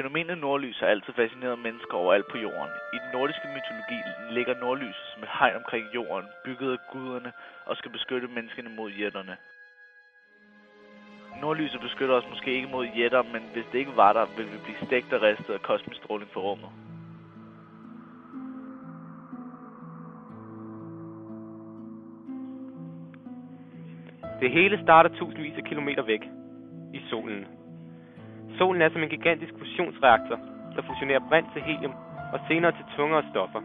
Fænomenet nordlys har altid fascineret mennesker overalt på jorden. I den nordiske mytologi ligger nordlyset som et hegn omkring jorden, bygget af guderne og skal beskytte menneskene mod jætterne. Nordlyset beskytter os måske ikke mod jætter, men hvis det ikke var der, ville vi blive stegt og ristet af kosmisk stråling fra rummet. Det hele starter tusindvis af kilometer væk, i solen. Solen er som en gigantisk fusionsreaktor, der fusionerer brint til helium og senere til tungere stoffer.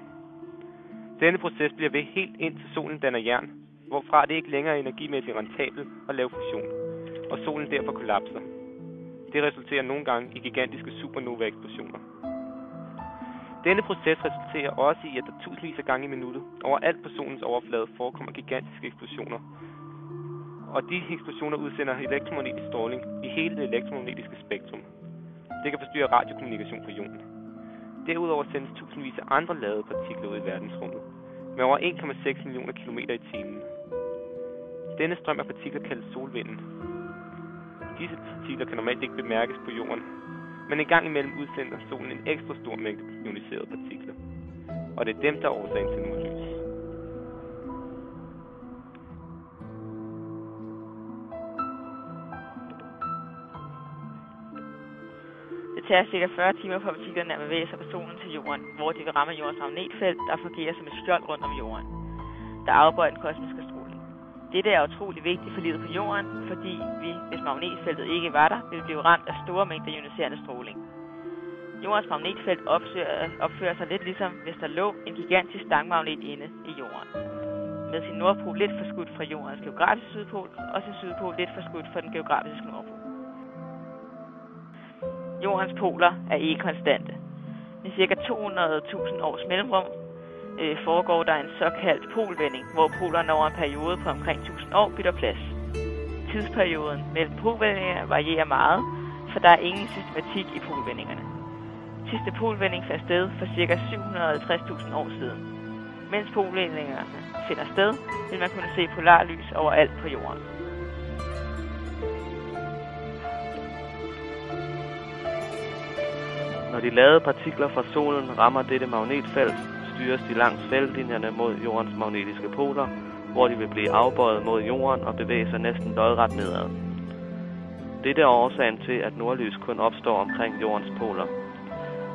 Denne proces bliver ved helt indtil solen danner jern, hvorfra det ikke længere er energimæssigt rentabelt at lave fusion, og solen derfor kollapser. Det resulterer nogle gange i gigantiske supernova-eksplosioner. Denne proces resulterer også i, at der tusindvis af gange i minuttet overalt på solens overflade forekommer gigantiske eksplosioner, og de eksplosioner udsender elektromagnetisk stråling i hele det elektromagnetiske spektrum. Det kan forstyrre radiokommunikation på jorden. Derudover sendes tusindvis af andre ladede partikler ud i verdensrummet, med over 1,6 millioner kilometer i timen. Denne strøm af partikler kaldes solvinden. Disse partikler kan normalt ikke bemærkes på jorden, men en gang imellem udsender solen en ekstra stor mængde ioniserede partikler, og det er dem, der er årsagen til nordlys. Det tager ca. 40 timer for partiklerne at bevæge sig fra solen til jorden, hvor de vil ramme jordens magnetfelt, der fungerer som et skjold rundt om jorden, der afbøjer den kosmiske stråling. Dette er utrolig vigtigt for livet på jorden, fordi vi, hvis magnetfeltet ikke var der, ville blive ramt af store mængder ioniserende stråling. Jordens magnetfelt opfører sig lidt ligesom, hvis der lå en gigantisk stangmagnet inde i jorden, med sin nordpol lidt forskudt fra jordens geografiske sydpol, og sin sydpol lidt forskudt fra den geografiske nordpol. Jordens poler er ikke konstante. Med ca. 200.000 års mellemrum foregår der en såkaldt polvending, hvor polerne over en periode på omkring 1000 år bytter plads. Tidsperioden mellem polvendingerne varierer meget, for der er ingen systematik i polvendingerne. Sidste polvending fandt sted for ca. 750.000 år siden. Mens polvendingerne finder sted, vil man kunne se polarlys overalt på jorden. Når de ladede partikler fra solen rammer dette magnetfelt, styres de langs feltlinjerne mod jordens magnetiske poler, hvor de vil blive afbøjet mod jorden og bevæge sig næsten lodret nedad. Dette er årsagen til, at nordlys kun opstår omkring jordens poler.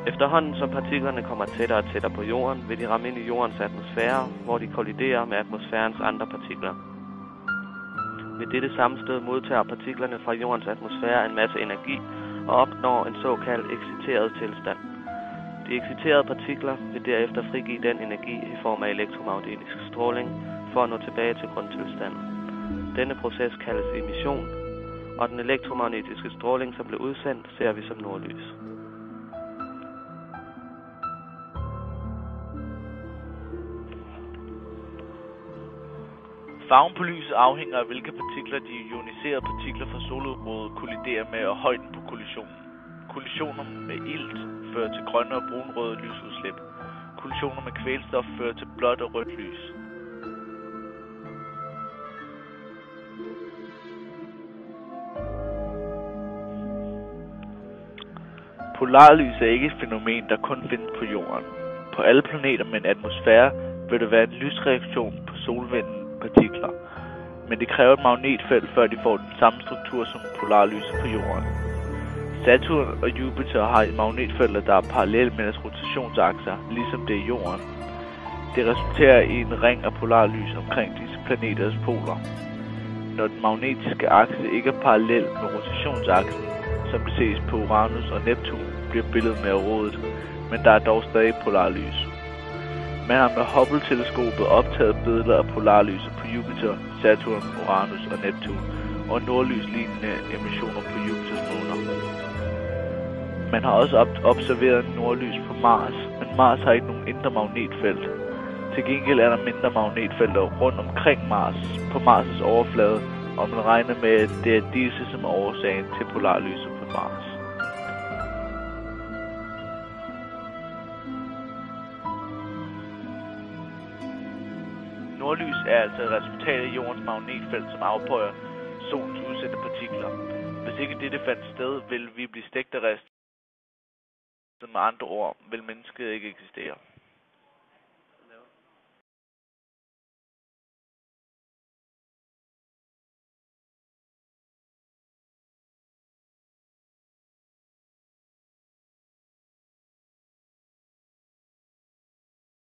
Efterhånden som partiklerne kommer tættere og tættere på jorden, vil de ramme ind i jordens atmosfære, hvor de kolliderer med atmosfærens andre partikler. Ved dette sammenstød modtager partiklerne fra jordens atmosfære en masse energi og opnår en såkaldt exciteret tilstand. De exciterede partikler vil derefter frigive den energi i form af elektromagnetisk stråling for at nå tilbage til grundtilstanden. Denne proces kaldes emission, og den elektromagnetiske stråling, som blev udsendt, ser vi som nordlys. Farven på lyset afhænger af, hvilke partikler de ioniserede partikler fra soludbruddet kolliderer med og højden på kollisionen. Kollisioner med ilt fører til grønne og brunrøde lysudslip. Kollisioner med kvælstof fører til blåt og rødt lys. Polarlys er ikke et fænomen, der kun findes på jorden. På alle planeter med en atmosfære vil der være en lysreaktion på solvindens partikler, men det kræver et magnetfelt, før de får den samme struktur som polarlyset på jorden. Saturn og Jupiter har et magnetfelt, der er parallelt med deres rotationsakser, ligesom det er jorden. Det resulterer i en ring af polarlys omkring disse planeters poler. Når den magnetiske akse ikke er parallel med rotationsaksen, som det ses på Uranus og Neptun, bliver billedet mere rodet, men der er dog stadig polarlys. Man har med Hubble-teleskopet optaget billeder af polarlyset på Jupiter, Saturn, Uranus og Neptun, og nordlyslignende emissioner på Jupiters måner. Man har også observeret nordlys på Mars, men Mars har ikke nogen indre magnetfelt. Til gengæld er der mindre magnetfelter rundt omkring Mars på Mars' overflade, og man regner med, at det er disse, som er årsagen til polarlyset på Mars. Nordlys er altså et resultat af jordens magnetfelt, som afbøjer solens udsendte partikler. Hvis ikke dette fandt sted, ville vi blive stegt og ristet Så med andre ord vil mennesket ikke eksistere.